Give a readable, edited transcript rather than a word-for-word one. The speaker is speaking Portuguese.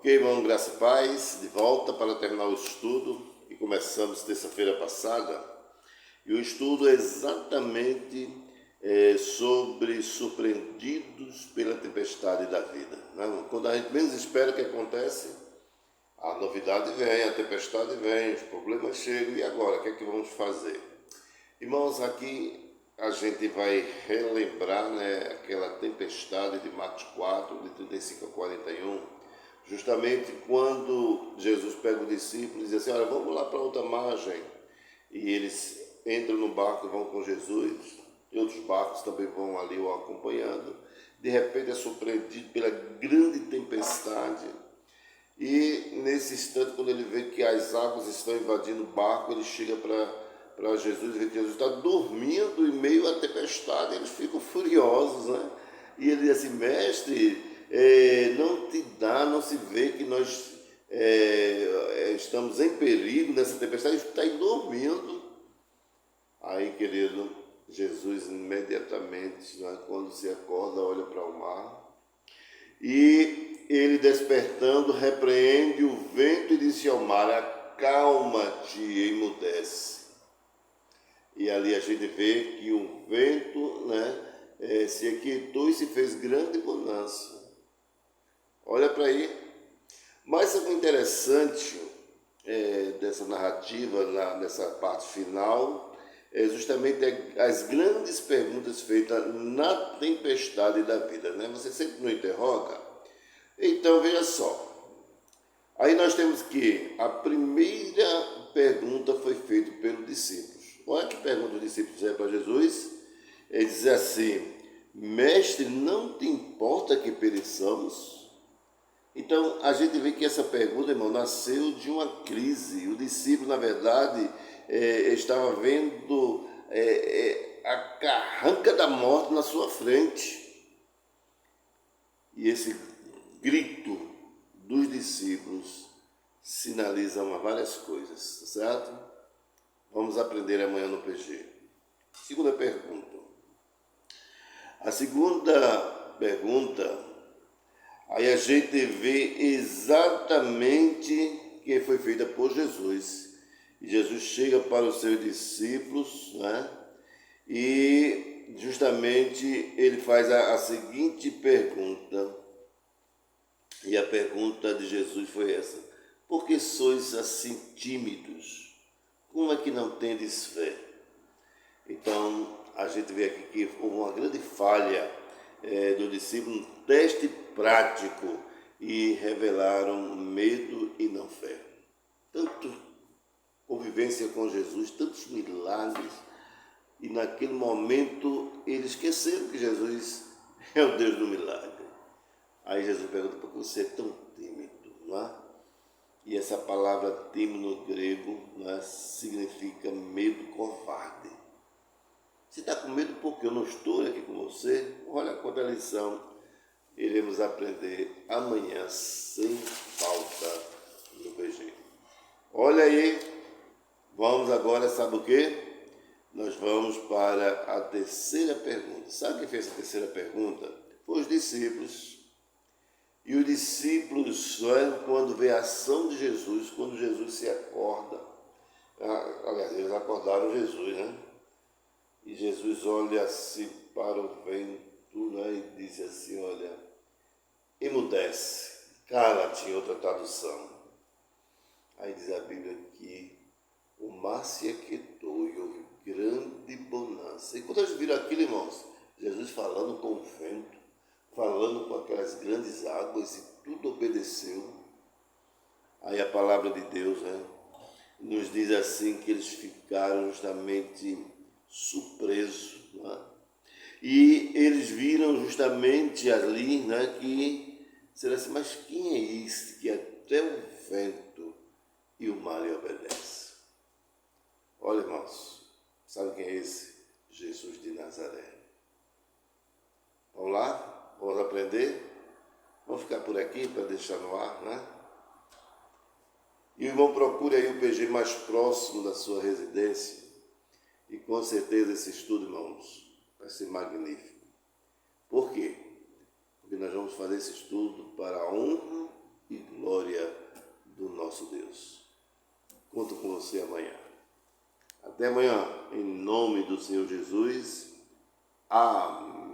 Ok, irmão, graça e paz, de volta para terminar o estudo que começamos terça-feira passada. E o estudo é exatamente sobre surpreendidos pela tempestade da vida. Né? Quando a gente menos espera, o que acontece? A novidade vem, a tempestade vem, os problemas chegam, e agora? O que é que vamos fazer? Irmãos, aqui a gente vai relembrar, né, aquela tempestade de Marcos 4, de 35 a 41, justamente quando Jesus pega os discípulos e diz assim: olha, vamos lá para outra margem. E eles entram no barco e vão com Jesus, e outros barcos também vão ali o acompanhando. De repente é surpreendido pela grande tempestade. E nesse instante, quando ele vê que as águas estão invadindo o barco, ele chega para Jesus e vê que Jesus está dormindo em meio à tempestade. Eles ficam furiosos, né? E ele diz assim: mestre, não te dá, não se vê que nós estamos em perigo nessa tempestade, está aí dormindo. Aí, querido, Jesus imediatamente, né, quando se acorda, olha para o mar, e ele, despertando, repreende o vento e disse ao mar: acalma-te e emudece. E ali a gente vê que o vento, né, se aquietou e se fez grande bonança. Olha para aí. Mas o interessante dessa narrativa, nessa parte final, é justamente as grandes perguntas feitas na tempestade da vida, né? Você sempre não interroga? Então, veja só. Aí nós temos que a primeira pergunta foi feita pelos discípulos. Olha que pergunta os discípulos fizeram para Jesus. Ele diz assim: mestre, não te importa que pereçamos? Então, a gente vê que essa pergunta, irmão, nasceu de uma crise. O discípulo, na verdade, estava vendo a carranca da morte na sua frente. E esse grito dos discípulos sinaliza várias coisas, certo? Vamos aprender amanhã no PG. Segunda pergunta. A segunda pergunta, aí a gente vê exatamente que foi feita por Jesus. E Jesus chega para os seus discípulos, né? E justamente ele faz a seguinte pergunta. E a pergunta de Jesus foi essa: por que sois assim tímidos? Como é que não tendes fé? Então, a gente vê aqui que houve uma grande falha do discípulo, um teste prático, e revelaram medo e não fé. Tanto convivência com Jesus, tantos milagres, e naquele momento eles esqueceram que Jesus é o Deus do milagre. Aí Jesus pergunta: por que você é tão tímido? Não é? E essa palavra tímido no grego, não é, significa medo covarde. Você está com medo porque eu não estou aqui com você? Olha quanta lição iremos aprender amanhã sem falta no PG. Olha aí, vamos agora, sabe o quê? Nós vamos para a terceira pergunta. Sabe quem fez a terceira pergunta? Foi os discípulos. E os discípulos, quando vê a ação de Jesus, quando Jesus se acorda, aliás, eles acordaram Jesus, né? E Jesus olha assim para o vento, né, e diz assim: olha, emudece, cala-te, em outra tradução. Aí diz a Bíblia que o mar se aquietou e houve grande bonança. E quando eles viram aquilo, irmãos, Jesus falando com o vento, falando com aquelas grandes águas, e tudo obedeceu. Aí a palavra de Deus, né, nos diz assim que eles ficaram justamente surpresos, né? E eles viram justamente ali, né, que será assim: mas quem é este que até o vento e o mar lhe obedece? Olha, irmãos, sabe quem é esse? Jesus de Nazaré. Vamos lá? Vamos aprender? Vamos ficar por aqui para deixar no ar, né? E o irmão procure aí o PG mais próximo da sua residência. E com certeza esse estudo, irmãos, vai ser magnífico. Por quê? Porque nós vamos fazer esse estudo para a honra e glória encontro com você amanhã. Até amanhã, em nome do Senhor Jesus. Amém.